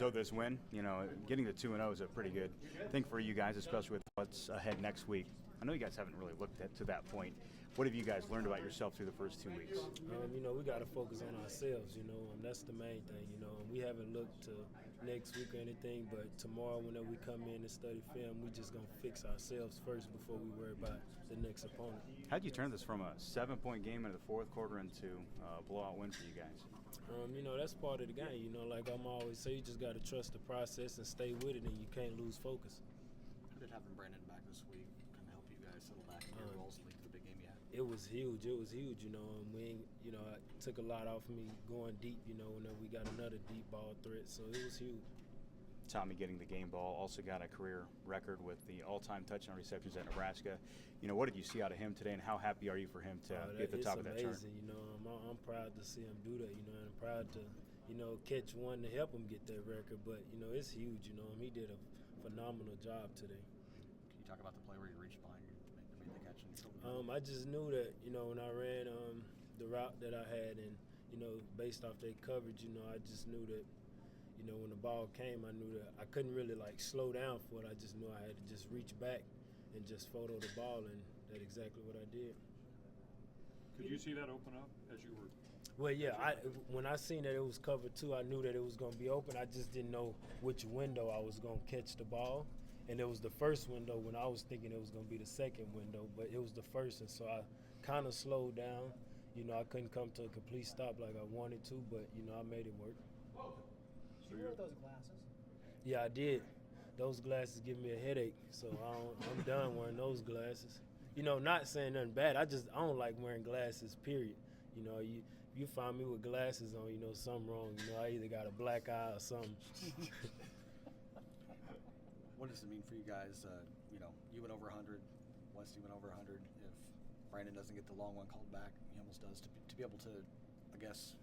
So this win, getting the 2-0 is a pretty good thing for you guys, especially with what's ahead next week. I know you guys haven't really looked to that point. What have you guys learned about yourself through the first 2 weeks? We got to focus on ourselves, and that's the main thing, and we haven't looked to next week or anything, but tomorrow whenever we come in and study film, we just going to fix ourselves first before we worry about the next opponent. How'd you turn this from a 7-point game in the fourth quarter into a blowout win for you guys? That's part of the game, like I'm always say, you just got to trust the process and stay with it, and you can't lose focus. How did having Brandon back this week kind of help you guys settle back in your roles and lead to the big game you had? It was huge. It took a lot off me going deep, and then we got another deep ball threat, so it was huge. Tommy getting the game ball, also got a career record with the all-time touchdown receptions at Nebraska. What did you see out of him today, and how happy are you for him to be at the top of that chart? It's amazing, I'm proud to see him do that, and I'm proud to, catch one to help him get that record. But, it's huge, he did a phenomenal job today. Can you talk about the play where you reached behind you and made the catch? And I just knew that, when I ran the route that I had and, based off their coverage, I just knew that, when the ball came, I knew that I couldn't really, slow down for it. I just knew I had to just reach back and just photo the ball, and that's exactly what I did. Could you see that open up as you were? Well, yeah, when I seen that it was covered too, I knew that it was going to be open. I just didn't know which window I was going to catch the ball. And it was the first window when I was thinking it was going to be the second window, but it was the first, and so I kind of slowed down. I couldn't come to a complete stop like I wanted to, but, I made it work. Did you wear those glasses? Yeah, I did. Those glasses give me a headache, so I'm done wearing those glasses. Not saying nothing bad. I don't like wearing glasses, period. You find me with glasses on, something wrong. I either got a black eye or something. What does it mean for you guys? You went over 100, Westy went over 100. If Brandon doesn't get the long one called back, he almost does. To be able to, I guess,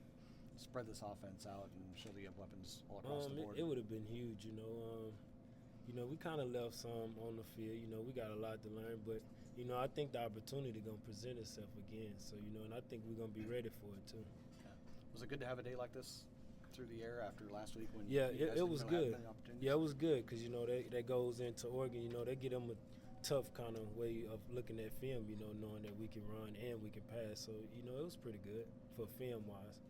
spread this offense out and show that you have weapons all across the board. It would have been huge, we kind of left some on the field. We got a lot to learn, but, I think the opportunity going to present itself again. So, and I think we're going to be ready for it, too. Yeah. Was it good to have a day like this through the air after last week when it was good. Yeah, it was good because, that goes into Oregon. They get them a tough kind of way of looking at film, knowing that we can run and we can pass. So, it was pretty good for film-wise.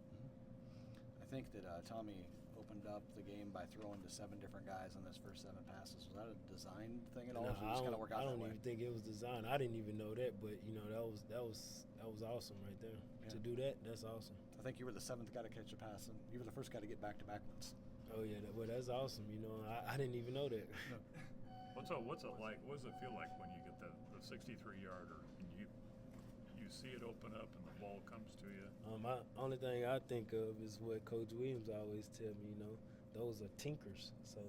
I think that Tommy opened up the game by throwing to 7 different guys on those first 7 passes. Was that a designed thing at all? I don't even think it was designed. I didn't even know that, but that was awesome right there. Yeah. To do that, that's awesome. I think you were the 7th guy to catch a pass, and you were the first guy to get back-to-back ones. Oh yeah, that's awesome. I didn't even know that. What's it like? What does it feel like when you get the 63-yarder and you see it open up and the ball comes to you? Only thing I think of is what Coach Williams always tell me, those are tinkers. So,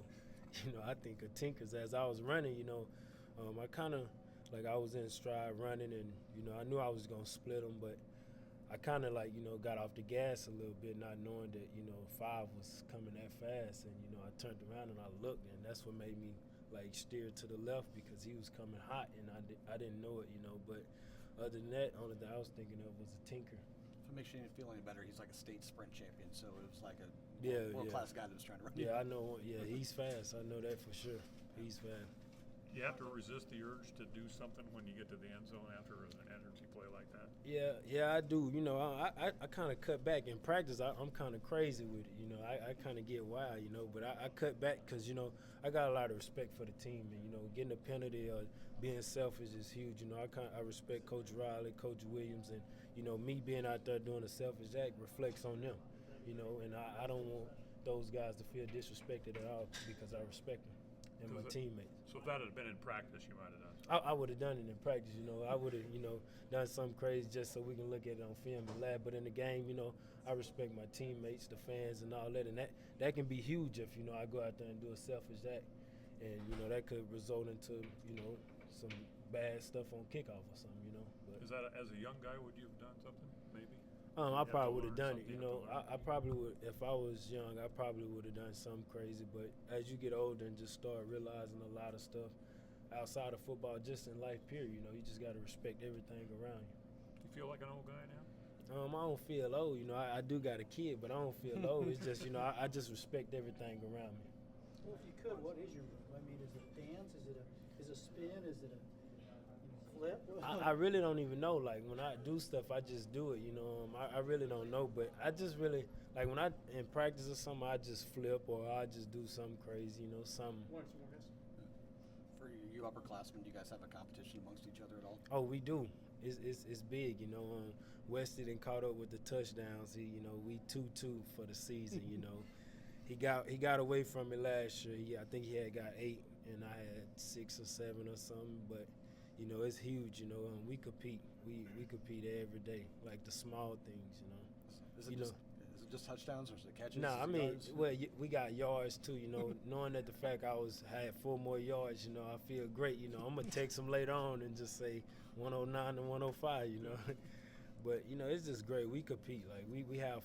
I think of tinkers. As I was running, I kind of, I was in stride running and, I knew I was going to split them, but I kind of, got off the gas a little bit, not knowing that, 5 was coming that fast. And, I turned around and I looked, and that's what made me, steer to the left because he was coming hot, and I didn't know it, but other than that, only thing I was thinking of was a tinker. If it makes you feel any better, he's like a state sprint champion, so it was like a world-class guy that was trying to run. Yeah, I know. Yeah, he's fast. I know that for sure. He's fast. You have to resist the urge to do something when you get to the end zone after an energy play like that? Yeah, I do. I kind of cut back. In practice, I'm kind of crazy with it. I kind of get wild, but I cut back because, I got a lot of respect for the team. And, getting a penalty or being selfish is huge. I respect Coach Riley, Coach Williams, and, me being out there doing a selfish act reflects on them, and I don't want those guys to feel disrespected at all because I respect them and my teammates. So if that had been in practice, you might have done something. I would have done it in practice, I would have, done something crazy just so we can look at it on film and laugh. But in the game, I respect my teammates, the fans, and all that. And that can be huge if, I go out there and do a selfish act. And, that could result into, some bad stuff on kickoff or something, But is that, as a young guy, would you have done something, maybe? I probably would have done it. I probably would. If I was young, I probably would have done something crazy. But as you get older and just start realizing a lot of stuff outside of football, just in life, period, you just got to respect everything around you. You feel like an old guy now? I don't feel old. You know, I do got a kid, but I don't feel old. It's just, you know, I just respect everything around me. Well, if you could, what is your move? I mean, is it a dance? Is it a spin? Is it a flip? I really don't even know. Like, when I do stuff, I just do it, you know. I really don't know. But I just really, like, when I in practice or something, I just flip or I just do something crazy, you know, something. For you upperclassmen, do you guys have a competition amongst each other at all? Oh, we do. It's big, you know. Westy done caught up with the touchdowns. You know, we 2-2 for the season. You know, he got away from me last year. I think he had got 8, and I had 6 or 7 or something. But you know, it's huge. You know, we compete. We compete every day, like the small things. You know. Is it just touchdowns or is it catches? No, I mean, yards? well, we got yards too. You know, knowing that the fact I had 4 more yards, you know, I feel great. You know, I'm gonna text them later on and just say 109 and 105. You know, but you know, it's just great. We compete. Like we have fun.